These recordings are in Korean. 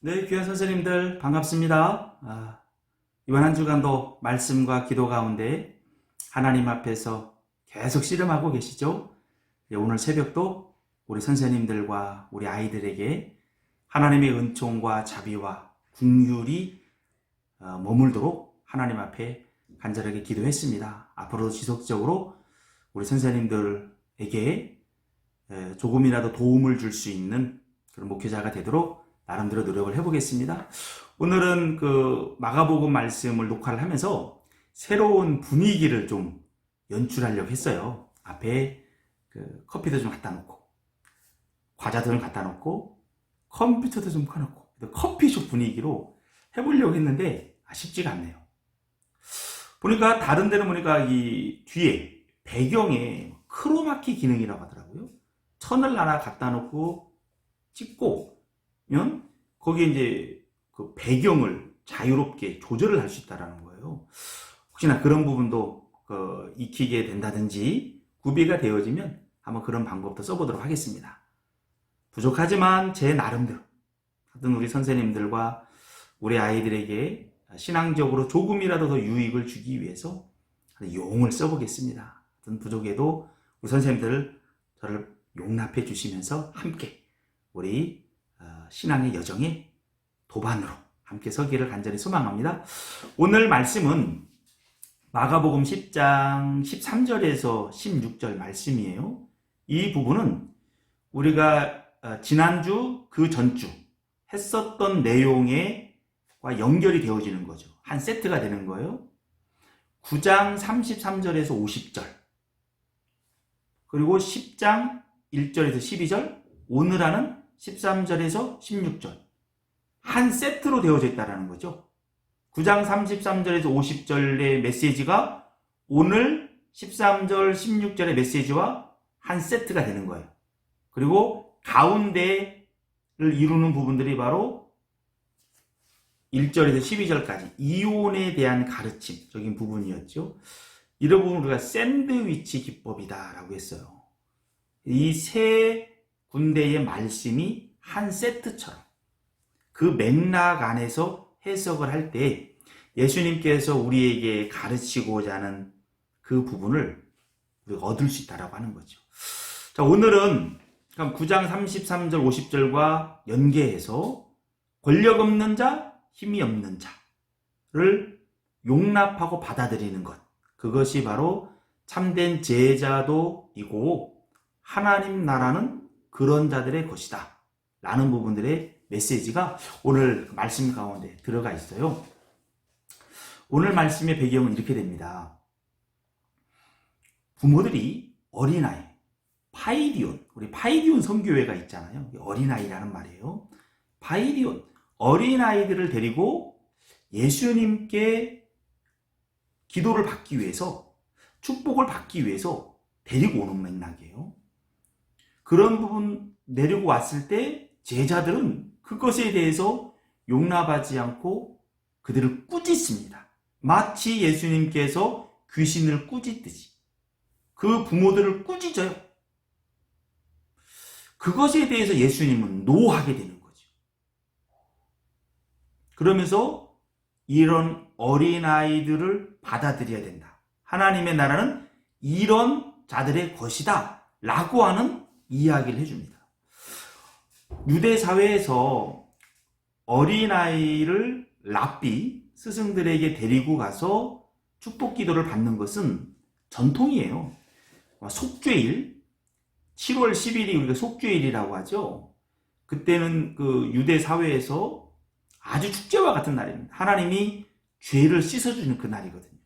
네, 귀한 선생님들 반갑습니다. 이번 한 주간도 말씀과 기도 가운데 하나님 앞에서 계속 씨름하고 계시죠? 오늘 새벽도 우리 선생님들과 우리 아이들에게 하나님의 은총과 자비와 긍휼이 머물도록 하나님 앞에 간절하게 기도했습니다. 앞으로도 지속적으로 우리 선생님들에게 조금이라도 도움을 줄 수 있는 그런 목회자가 되도록 나름대로 노력을 해보겠습니다. 오늘은 그 마가복음 말씀을 녹화를 하면서 새로운 분위기를 좀 연출하려고 했어요. 앞에 그 커피도 좀 갖다 놓고, 과자들을 갖다 놓고, 컴퓨터도 좀 켜놓고, 커피숍 분위기로 해보려고 했는데 쉽지가 않네요. 보니까 다른 데는 보니까 이 뒤에 배경에 크로마키 기능이라고 하더라고요. 천을 하나 갖다 놓고 찍고 면 거기에 이제 그 배경을 자유롭게 조절을 할 수 있다는 거예요. 혹시나 그런 부분도 익히게 된다든지 구비가 되어지면 한번 그런 방법도 써보도록 하겠습니다. 부족하지만 제 나름대로 하여튼 우리 선생님들과 우리 아이들에게 신앙적으로 조금이라도 더 유익을 주기 위해서 용을 써보겠습니다. 하여튼 부족해도 우리 선생님들 저를 용납해 주시면서 함께 우리 신앙의 여정의 도반으로 함께 서기를 간절히 소망합니다. 오늘 말씀은 마가복음 10장 13절에서 16절 말씀이에요. 이 부분은 우리가 지난주 그 전주 했었던 내용과 연결이 되어지는 거죠. 한 세트가 되는 거예요. 9장 33절에서 50절 그리고 10장 1절에서 12절 오늘 하는 13절에서 16절 한 세트로 되어져 있다는 거죠. 9장 33절에서 50절의 메시지가 오늘 13절 16절의 메시지와 한 세트가 되는 거예요. 그리고 가운데를 이루는 부분들이 바로 1절에서 12절까지 이혼에 대한 가르침적인 부분이었죠. 이런 부분을 우리가 샌드위치 기법이다 라고 했어요. 이 세 군데의 말씀이 한 세트처럼 그 맥락 안에서 해석을 할 때 예수님께서 우리에게 가르치고자 하는 그 부분을 우리가 얻을 수 있다고 하는 거죠. 자, 오늘은 9장 33절 50절과 연계해서 권력 없는 자, 힘이 없는 자를 용납하고 받아들이는 것, 그것이 바로 참된 제자도이고 하나님 나라는 그런 자들의 것이다 라는 부분들의 메시지가 오늘 말씀 가운데 들어가 있어요. 오늘 말씀의 배경은 이렇게 됩니다. 부모들이 어린아이, 파이디온, 우리 파이디온 선교회가 있잖아요. 어린아이라는 말이에요. 파이디온, 어린아이들을 데리고 예수님께 기도를 받기 위해서, 축복을 받기 위해서 데리고 오는 맥락이에요. 그런 부분 내리고 왔을 때 제자들은 그것에 대해서 용납하지 않고 그들을 꾸짖습니다. 마치 예수님께서 귀신을 꾸짖듯이 그 부모들을 꾸짖어요. 그것에 대해서 예수님은 노하게 되는 거죠. 그러면서 이런 어린아이들을 받아들여야 된다. 하나님의 나라는 이런 자들의 것이다 라고 하는 이야기를 해줍니다. 유대 사회에서 어린아이를 랍비, 스승들에게 데리고 가서 축복 기도를 받는 것은 전통이에요. 속죄일, 7월 10일이 우리가 속죄일이라고 하죠. 그때는 그 유대 사회에서 아주 축제와 같은 날입니다. 하나님이 죄를 씻어주는 그 날이거든요.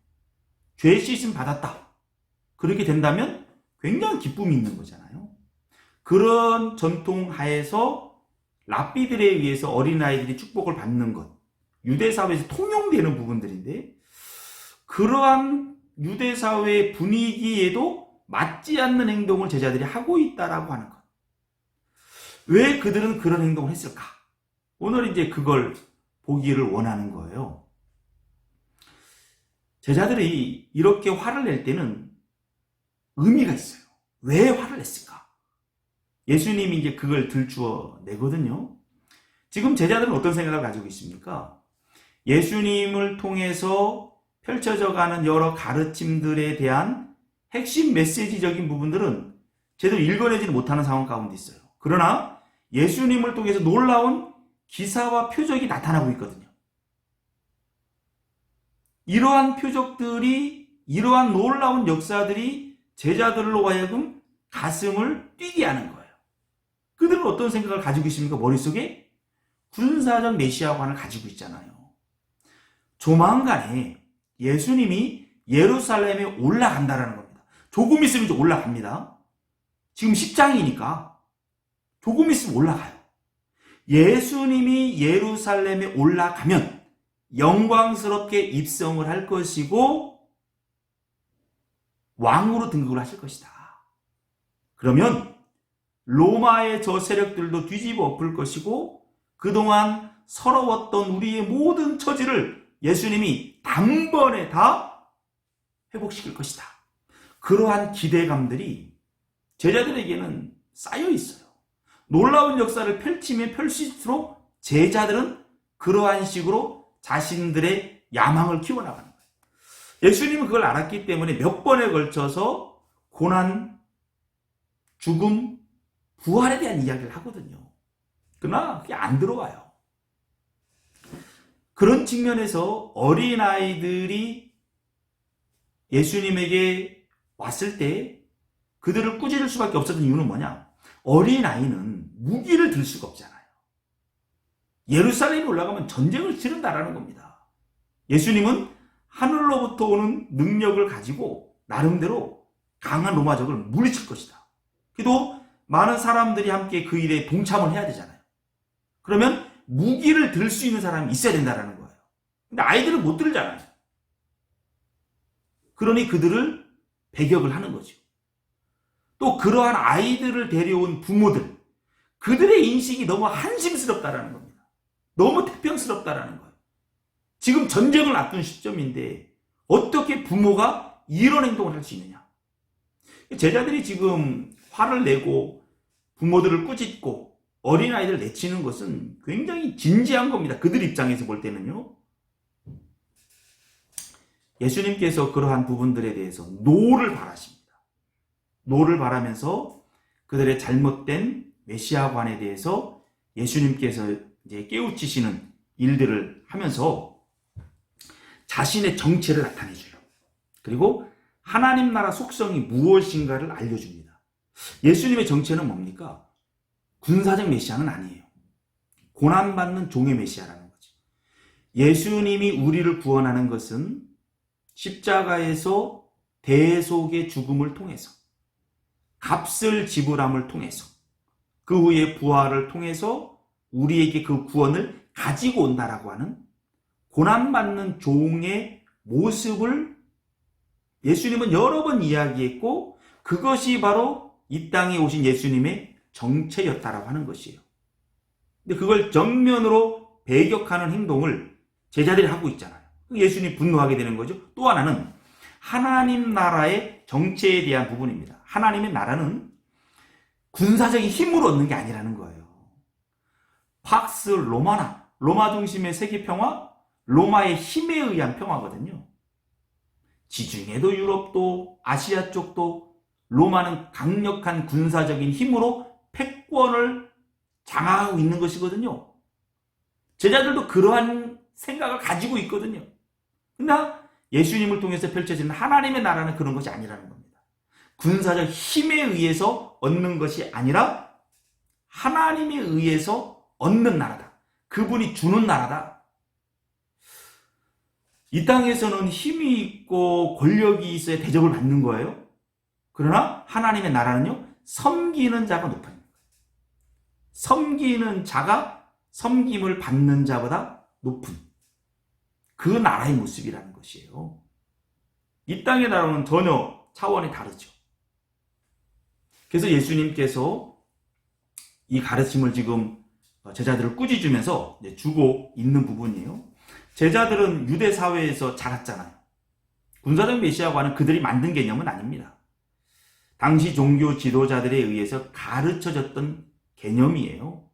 죄 씻음 받았다. 그렇게 된다면 굉장히 기쁨이 있는 거잖아요. 그런 전통 하에서 랍비들에 의해서 어린아이들이 축복을 받는 것, 유대사회에서 통용되는 부분들인데 그러한 유대사회의 분위기에도 맞지 않는 행동을 제자들이 하고 있다라고 하는 것. 왜 그들은 그런 행동을 했을까? 오늘 이제 그걸 보기를 원하는 거예요. 제자들이 이렇게 화를 낼 때는 의미가 있어요. 왜 화를 냈을까? 예수님이 이제 그걸 들추어 내거든요. 지금 제자들은 어떤 생각을 가지고 있습니까? 예수님을 통해서 펼쳐져가는 여러 가르침들에 대한 핵심 메시지적인 부분들은 제대로 읽어내지는 못하는 상황 가운데 있어요. 그러나 예수님을 통해서 놀라운 기사와 표적이 나타나고 있거든요. 이러한 표적들이, 이러한 놀라운 역사들이 제자들로 하여금 가슴을 뛰게 하는 거예요. 그들은 어떤 생각을 가지고 있습니까? 머릿속에 군사적 메시아관을 가지고 있잖아요. 조만간에 예수님이 예루살렘에 올라간다라는 겁니다. 조금 있으면 이제 올라갑니다. 지금 10장이니까 조금 있으면 올라가요. 예수님이 예루살렘에 올라가면 영광스럽게 입성을 할 것이고 왕으로 등극을 하실 것이다. 그러면 로마의 저 세력들도 뒤집어 엎을 것이고 그동안 서러웠던 우리의 모든 처지를 예수님이 단번에 다 회복시킬 것이다. 그러한 기대감들이 제자들에게는 쌓여 있어요. 놀라운 역사를 펼치면 펼칠수록 제자들은 그러한 식으로 자신들의 야망을 키워나가는 거예요. 예수님은 그걸 알았기 때문에 몇 번에 걸쳐서 고난, 죽음, 부활에 대한 이야기를 하거든요. 그러나 그게 안 들어와요. 그런 측면에서 어린아이들이 예수님에게 왔을 때 그들을 꾸짖을 수밖에 없었던 이유는 뭐냐? 어린아이는 무기를 들 수가 없잖아요. 예루살렘에 올라가면 전쟁을 치른다라는 겁니다. 예수님은 하늘로부터 오는 능력을 가지고 나름대로 강한 로마적을 물리칠 것이다. 그래도 많은 사람들이 함께 그 일에 동참을 해야 되잖아요. 그러면 무기를 들 수 있는 사람이 있어야 된다는 거예요. 근데 아이들은 못 들잖아요. 그러니 그들을 배격을 하는 거죠. 또 그러한 아이들을 데려온 부모들, 그들의 인식이 너무 한심스럽다라는 겁니다. 너무 태평스럽다라는 거예요. 지금 전쟁을 앞둔 시점인데 어떻게 부모가 이런 행동을 할 수 있느냐. 제자들이 지금 화를 내고 부모들을 꾸짖고 어린아이들 내치는 것은 굉장히 진지한 겁니다. 그들 입장에서 볼 때는요. 예수님께서 그러한 부분들에 대해서 노를 바라십니다. 노를 바라면서 그들의 잘못된 메시아관에 대해서 예수님께서 이제 깨우치시는 일들을 하면서 자신의 정체를 나타내줘요. 그리고 하나님 나라 속성이 무엇인가를 알려줍니다. 예수님의 정체는 뭡니까? 군사적 메시아는 아니에요. 고난받는 종의 메시아라는 거죠. 예수님이 우리를 구원하는 것은 십자가에서 대속의 죽음을 통해서, 값을 지불함을 통해서, 그 후에 부활을 통해서 우리에게 그 구원을 가지고 온다라고 하는 고난받는 종의 모습을 예수님은 여러 번 이야기했고 그것이 바로 이 땅에 오신 예수님의 정체였다라고 하는 것이에요. 근데 그걸 정면으로 배격하는 행동을 제자들이 하고 있잖아요. 예수님이 분노하게 되는 거죠. 또 하나는 하나님 나라의 정체에 대한 부분입니다. 하나님의 나라는 군사적인 힘으로 얻는 게 아니라는 거예요. 팍스 로마나, 로마 중심의 세계 평화, 로마의 힘에 의한 평화거든요. 지중해도 유럽도 아시아 쪽도 로마는 강력한 군사적인 힘으로 패권을 장악하고 있는 것이거든요. 제자들도 그러한 생각을 가지고 있거든요. 그러나 예수님을 통해서 펼쳐지는 하나님의 나라는 그런 것이 아니라는 겁니다. 군사적 힘에 의해서 얻는 것이 아니라 하나님에 의해서 얻는 나라다. 그분이 주는 나라다. 이 땅에서는 힘이 있고 권력이 있어야 대접을 받는 거예요. 그러나 하나님의 나라는요, 섬기는 자가 높은 거예요. 섬기는 자가 섬김을 받는 자보다 높은 그 나라의 모습이라는 것이에요. 이 땅의 나라는 전혀 차원이 다르죠. 그래서 예수님께서 이 가르침을 지금 제자들을 꾸짖으면서 주고 있는 부분이에요. 제자들은 유대 사회에서 자랐잖아요. 군사적 메시아관은 그들이 만든 개념은 아닙니다. 당시 종교 지도자들에 의해서 가르쳐졌던 개념이에요.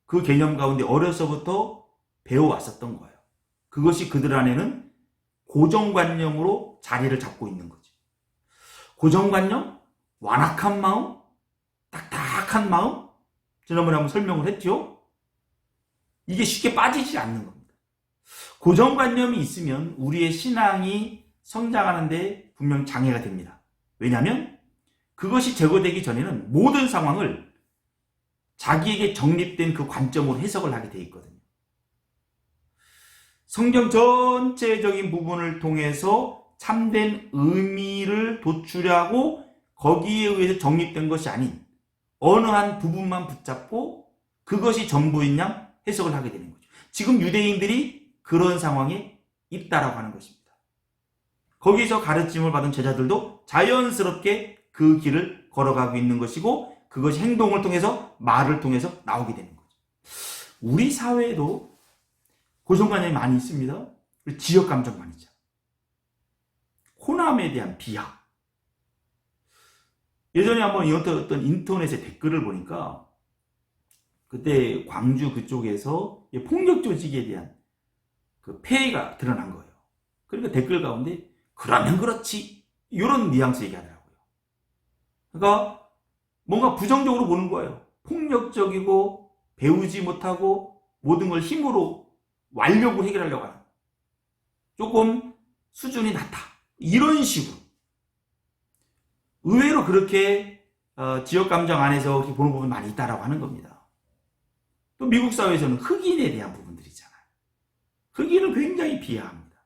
그 개념 가운데 어려서부터 배워왔었던 거예요. 그것이 그들 안에는 고정관념으로 자리를 잡고 있는 거죠. 고정관념, 완악한 마음, 딱딱한 마음, 지난번에 한번 설명을 했죠. 이게 쉽게 빠지지 않는 겁니다. 고정관념이 있으면 우리의 신앙이 성장하는데 분명 장애가 됩니다. 왜냐하면 그것이 제거되기 전에는 모든 상황을 자기에게 정립된 그 관점으로 해석을 하게 돼 있거든요. 성경 전체적인 부분을 통해서 참된 의미를 도출하고 거기에 의해서 정립된 것이 아닌 어느 한 부분만 붙잡고 그것이 전부인 양 해석을 하게 되는 거죠. 지금 유대인들이 그런 상황에 있다라고 하는 것입니다. 거기서 가르침을 받은 제자들도 자연스럽게 그 길을 걸어가고 있는 것이고 그것이 행동을 통해서 말을 통해서 나오게 되는 거죠. 우리 사회에도 고정관념이 많이 있습니다. 지역 감정 많이 있죠. 호남에 대한 비하. 예전에 한번 어떤 인터넷에 댓글을 보니까 그때 광주 그쪽에서 폭력 조직에 대한 그 폐해가 드러난 거예요. 그러니까 댓글 가운데 그러면 그렇지 이런 뉘앙스 얘기하더라고요. 그러니까 뭔가 부정적으로 보는 거예요. 폭력적이고 배우지 못하고 모든 걸 힘으로 완력으로 해결하려고 하는 조금 수준이 낮다 이런 식으로 의외로 그렇게 지역 감정 안에서 그렇게 보는 부분이 많이 있다라고 하는 겁니다. 또 미국 사회에서는 흑인에 대한 부분들이 있잖아요. 흑인을 굉장히 비하합니다.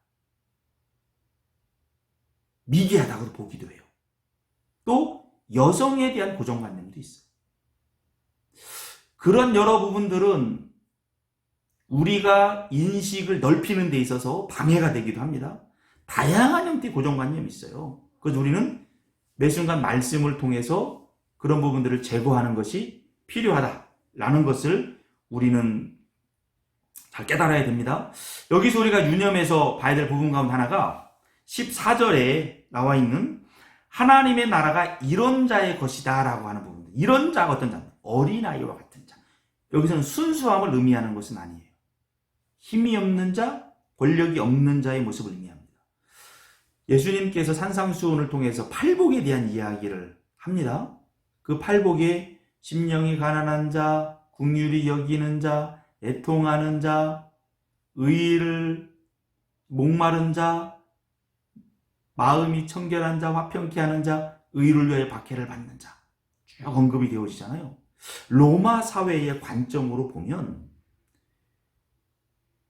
미개하다고 보기도 해요. 또 여성에 대한 고정관념도 있어요. 그런 여러 부분들은 우리가 인식을 넓히는 데 있어서 방해가 되기도 합니다. 다양한 형태의 고정관념이 있어요. 그래서 우리는 매 순간 말씀을 통해서 그런 부분들을 제거하는 것이 필요하다라는 것을 우리는 잘 깨달아야 됩니다. 여기서 우리가 유념해서 봐야 될 부분 가운데 하나가 14절에 나와 있는 하나님의 나라가 이런 자의 것이다 라고 하는 부분입니다. 이런 자가 어떤 자입니까? 어린아이와 같은 자. 여기서는 순수함을 의미하는 것은 아니에요. 힘이 없는 자, 권력이 없는 자의 모습을 의미합니다. 예수님께서 산상수훈을 통해서 팔복에 대한 이야기를 합니다. 그 팔복에 심령이 가난한 자, 긍휼히 여기는 자, 애통하는 자, 의를 목마른 자, 마음이 청결한 자, 화평케 하는 자, 의를 위하여 박해를 받는 자 쭉 언급이 되어지잖아요. 로마 사회의 관점으로 보면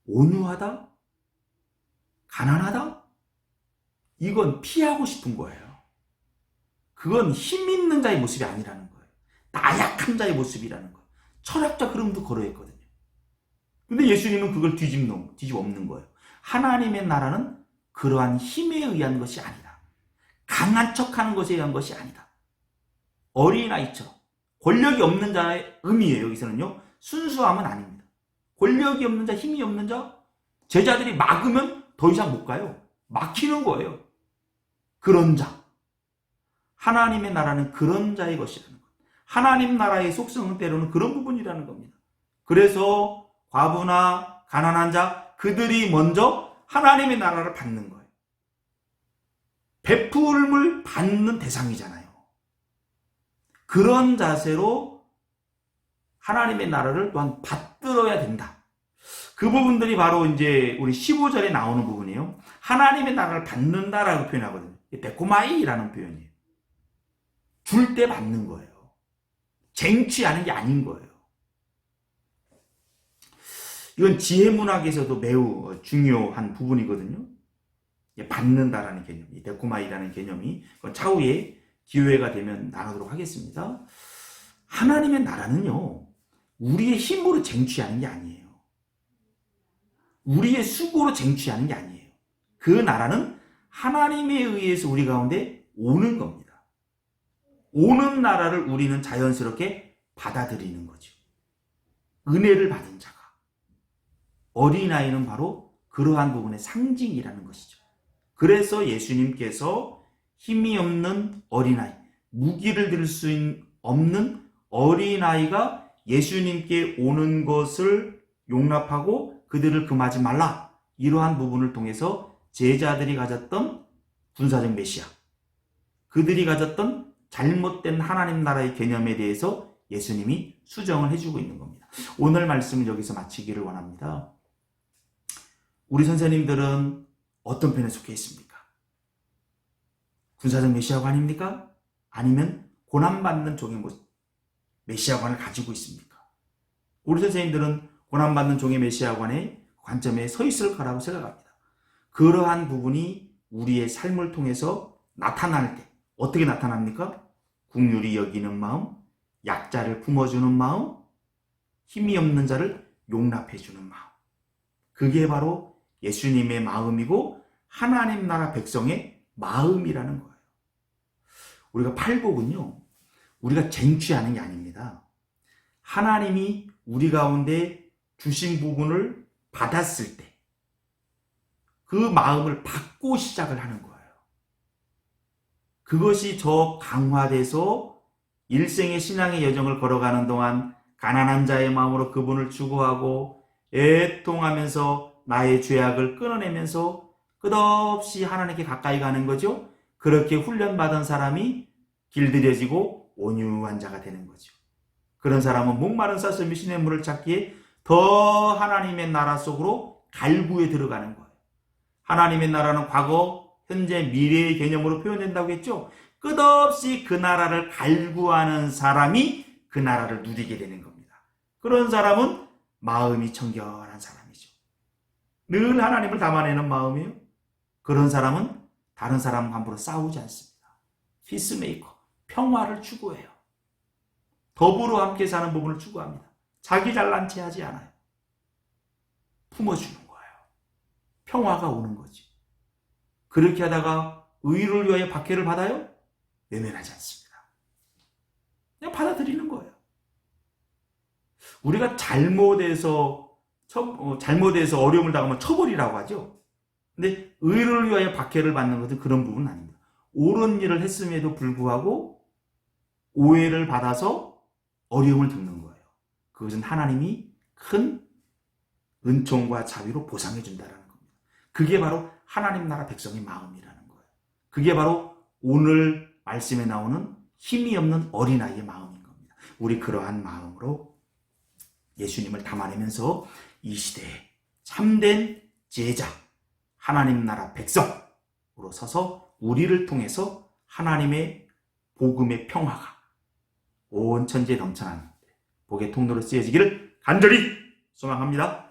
온유하다? 가난하다? 이건 피하고 싶은 거예요. 그건 힘 있는 자의 모습이 아니라는 거예요. 나약한 자의 모습이라는 거예요. 철학자 흐름도 그러했거든요. 근데 예수님은 그걸 뒤집어 엎는 거예요. 하나님의 나라는 그러한 힘에 의한 것이 아니다. 강한 척하는 것에 의한 것이 아니다. 어린아이처럼 권력이 없는 자의 의미예요. 여기서는요. 순수함은 아닙니다. 권력이 없는 자, 힘이 없는 자, 제자들이 막으면 더 이상 못 가요. 막히는 거예요. 그런 자. 하나님의 나라는 그런 자의 것이라는 것. 하나님 나라의 속성은 때로는 그런 부분이라는 겁니다. 그래서 과부나 가난한 자, 그들이 먼저 하나님의 나라를 받는 거예요. 베풀음을 받는 대상이잖아요. 그런 자세로 하나님의 나라를 또한 받들어야 된다. 그 부분들이 바로 이제 우리 15절에 나오는 부분이에요. 하나님의 나라를 받는다라고 표현하거든요. 데코마이라는 표현이에요. 줄 때 받는 거예요. 쟁취하는 게 아닌 거예요. 이건 지혜문학에서도 매우 중요한 부분이거든요. 받는다라는 개념, 데코마이라는 개념이 차후에 기회가 되면 나누도록 하겠습니다. 하나님의 나라는요, 우리의 힘으로 쟁취하는 게 아니에요. 우리의 수고로 쟁취하는 게 아니에요. 그 나라는 하나님에 의해서 우리 가운데 오는 겁니다. 오는 나라를 우리는 자연스럽게 받아들이는 거죠. 은혜를 받은 자가. 어린아이는 바로 그러한 부분의 상징이라는 것이죠. 그래서 예수님께서 힘이 없는 어린아이, 무기를 들 수 없는 어린아이가 예수님께 오는 것을 용납하고 그들을 금하지 말라. 이러한 부분을 통해서 제자들이 가졌던 군사적 메시아, 그들이 가졌던 잘못된 하나님 나라의 개념에 대해서 예수님이 수정을 해주고 있는 겁니다. 오늘 말씀을 여기서 마치기를 원합니다. 우리 선생님들은 어떤 편에 속해 있습니까? 군사적 메시아관입니까? 아니면 고난받는 종의 메시아관을 가지고 있습니까? 우리 선생님들은 고난받는 종의 메시아관의 관점에 서 있을 거라고 생각합니다. 그러한 부분이 우리의 삶을 통해서 나타날 때 어떻게 나타납니까? 긍휼히 여기는 마음, 약자를 품어주는 마음, 힘이 없는 자를 용납해주는 마음. 그게 바로 예수님의 마음이고 하나님 나라 백성의 마음이라는 거예요. 우리가 팔복은요, 우리가 쟁취하는 게 아닙니다. 하나님이 우리 가운데 주신 부분을 받았을 때 그 마음을 받고 시작을 하는 거예요. 그것이 더 강화돼서 일생의 신앙의 여정을 걸어가는 동안 가난한 자의 마음으로 그분을 추구하고 애통하면서 나의 죄악을 끊어내면서 끝없이 하나님께 가까이 가는 거죠. 그렇게 훈련받은 사람이 길들여지고 온유한 자가 되는 거죠. 그런 사람은 목마른 사슴이 시냇물을 찾기에 더 하나님의 나라 속으로 갈구에 들어가는 거예요. 하나님의 나라는 과거, 현재, 미래의 개념으로 표현된다고 했죠. 끝없이 그 나라를 갈구하는 사람이 그 나라를 누리게 되는 겁니다. 그런 사람은 마음이 청결한 사람이죠. 늘 하나님을 담아내는 마음이에요. 그런 사람은 다른 사람과 함부로 싸우지 않습니다. 피스메이커, 평화를 추구해요. 더불어 함께 사는 부분을 추구합니다. 자기 잘난 체 하지 않아요. 품어주는 거예요. 평화가 오는 거지. 그렇게 하다가 의를 위하여 박해를 받아요? 외면하지 않습니다. 그냥 받아들이는 거예요. 우리가 잘못해서 어려움을 당하면 처벌이라고 하죠. 근데 의를 위하여 박해를 받는 것은 그런 부분은 아닙니다. 옳은 일을 했음에도 불구하고 오해를 받아서 어려움을 겪는 거예요. 그것은 하나님이 큰 은총과 자비로 보상해 준다는 겁니다. 그게 바로 하나님 나라 백성의 마음이라는 거예요. 그게 바로 오늘 말씀에 나오는 힘이 없는 어린아이의 마음인 겁니다. 우리 그러한 마음으로 예수님을 담아내면서 이 시대에 참된 제자, 하나님 나라 백성으로 서서 우리를 통해서 하나님의 복음의 평화가 온 천지에 넘쳐나는 복의 통로로 쓰여지기를 간절히 소망합니다.